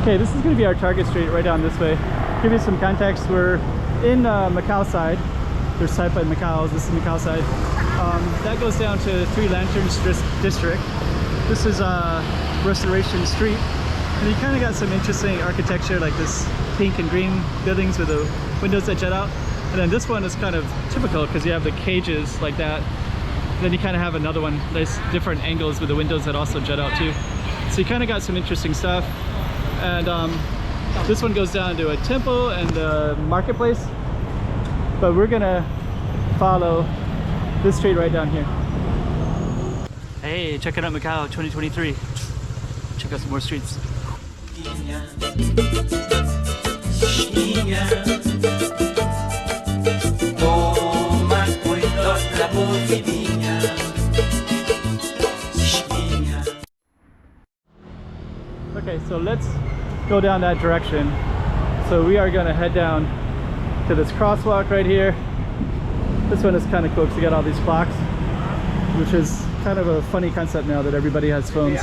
Okay, this is going to be our target street right down this way. Give you some context, we're in Macau side. There's Taipa and Macau, this is Macau side. That goes down to Three Lanterns District. This is Restoration Street. And you kind of got some interesting architecture like this pink and green buildings with the windows that jet out. And then this one is kind of typical because you have the cages like that. And then you kind of have another one, there's different angles with the windows that also jet out too. So you kind of got some interesting stuff. And this one goes down to a temple and a marketplace. But we're gonna follow this street right down here. Hey, check it out Macau 2023. Check out some more streets. Okay, so let's go down that direction. So we are gonna head down to this crosswalk right here. This one is kind of cool because you got all these clocks, which is kind of a funny concept now that everybody has phones.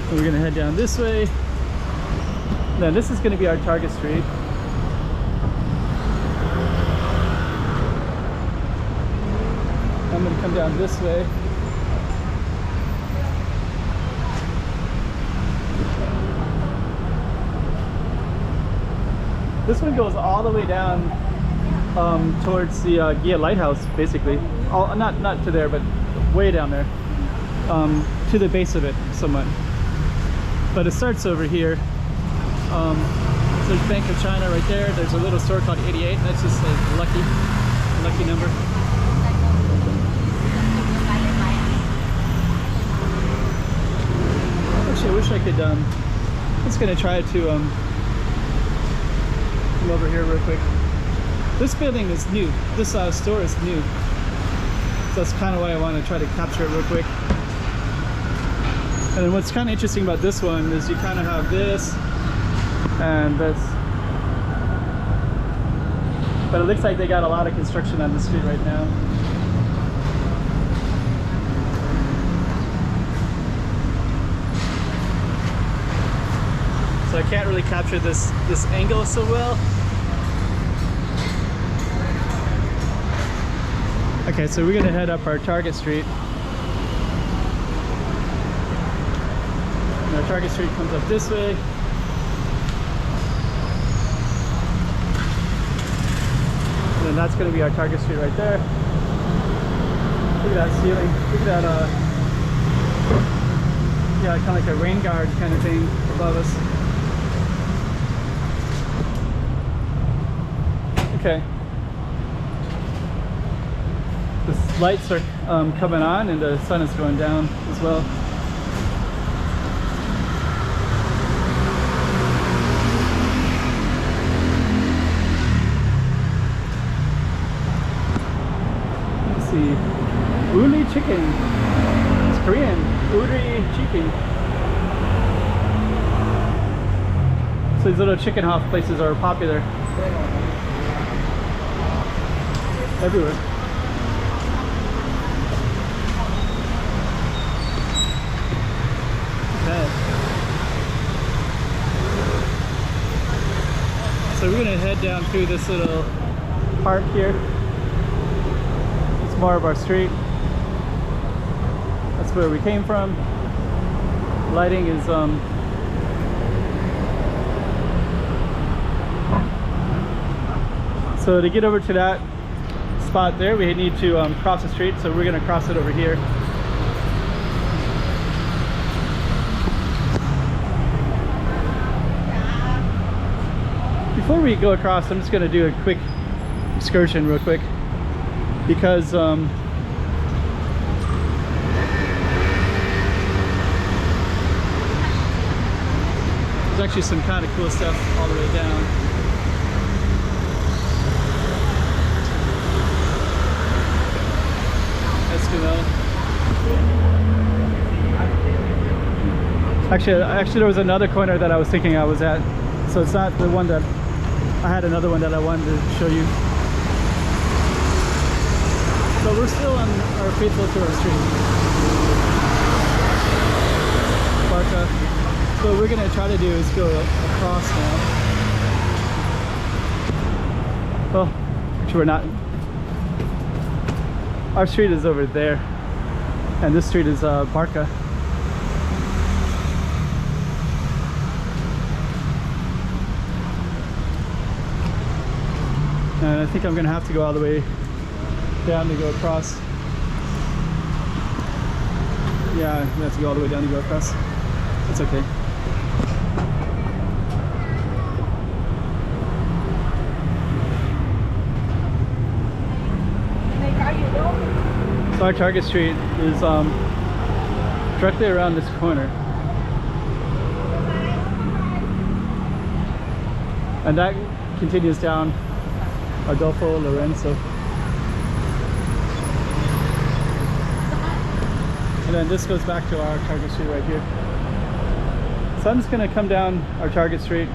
So we're gonna head down this way. Now this is gonna be our target street. I'm gonna come down this way. This one goes all the way down towards the Gia Lighthouse, basically. Not to there, but way down there. To the base of it, somewhat. But it starts over here. So there's Bank of China right there. There's a little store called 88. That's just a lucky number. Actually, I wish I could. I'm just gonna try to come over here real quick. This building is new. This store is new. So that's kind of why I want to try to capture it real quick. And then what's kind of interesting about this one is you kind of have this and this. But it looks like they got a lot of construction on the street right now. So I can't really capture this angle so well. Okay, so we're gonna head up our target street. And our target street comes up this way. And then that's gonna be our target street right there. Look at that ceiling. Look at that, yeah, kind of like a rain guard kind of thing above us. Okay. The lights are coming on and the sun is going down as well. Let's see. Uli chicken. It's Korean. Uli chicken. So these little chicken house places are popular everywhere. Okay. So we're gonna head down through this little park here. It's more of our street. That's where we came from. Lighting is so to get over to that spot there, we need to cross the street, so we're going to cross it over here. Before we go across, I'm just going to do a quick excursion real quick because there's actually some kind of cool stuff all the way down. Actually there was another corner that I was thinking I was at, so it's not the one that I had. Another one that I wanted to show you. So we're still on our faithful tour street. Park. what we're gonna try to do is go across now. Well, actually we're not. Our street is over there, and this street is Barca. And I think I'm gonna have to go all the way down to go across. Yeah, we have to go all the way down to go across. It's okay. So our target street is directly around this corner. And that continues down Adolfo, Loureiro. And then this goes back to our target street right here. So I'm just gonna come down our target street.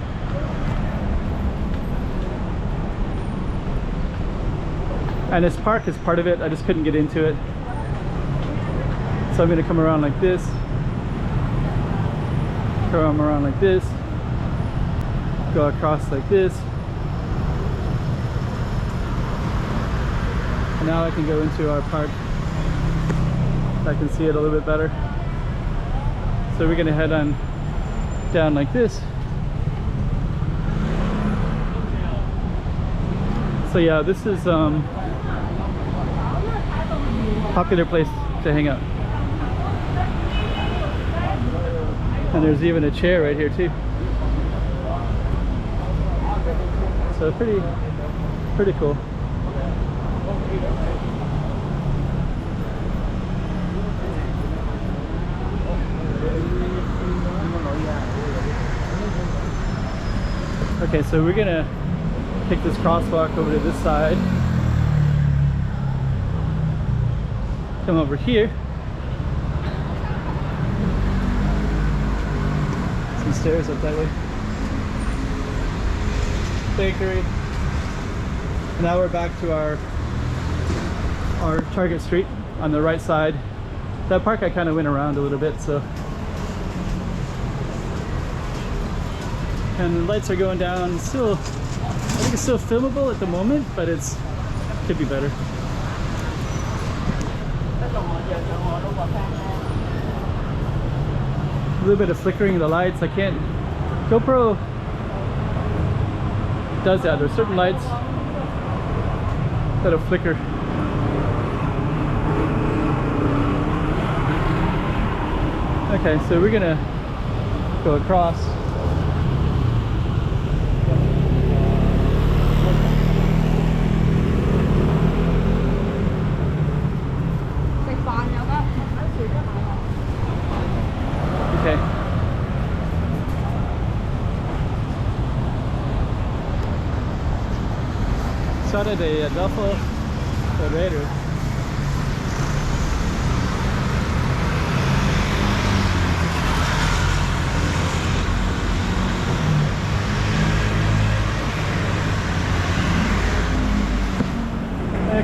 And this park is part of it. I just couldn't get into it. So I'm gonna come around like this. Come around like this. Go across like this. And now I can go into our park. I can see it a little bit better. So we're gonna head on down like this. So yeah, this is popular place to hang out. And there's even a chair right here too. So pretty cool. Okay, so we're gonna take this crosswalk over to this side. Come over here. Some stairs up that way. Bakery. And now we're back to our target street on the right side. That park I kind of went around a little bit, so. And the lights are going down. Still, I think it's still filmable at the moment, but it's could be better. A little bit of flickering of the lights. I can't. GoPro does that. There's certain lights that'll flicker. Okay, so we're gonna go across. Okay. Estrada de Adolfo, Loureiro.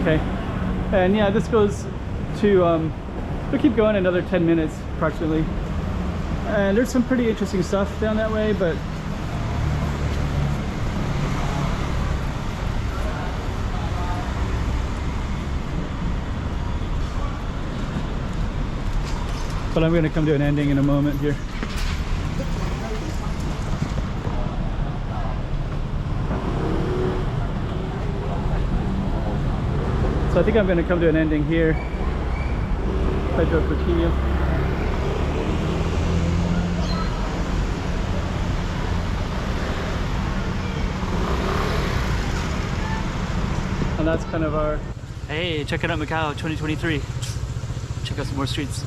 Okay, and yeah, this goes to, we'll keep going another 10 minutes approximately. And there's some pretty interesting stuff down that way, but I'm going to come to an ending in a moment here. So I think I'm going to come to an ending here. Pedro Coutinho. And that's kind of our, hey, check it out Macau 2023. Check out some more streets.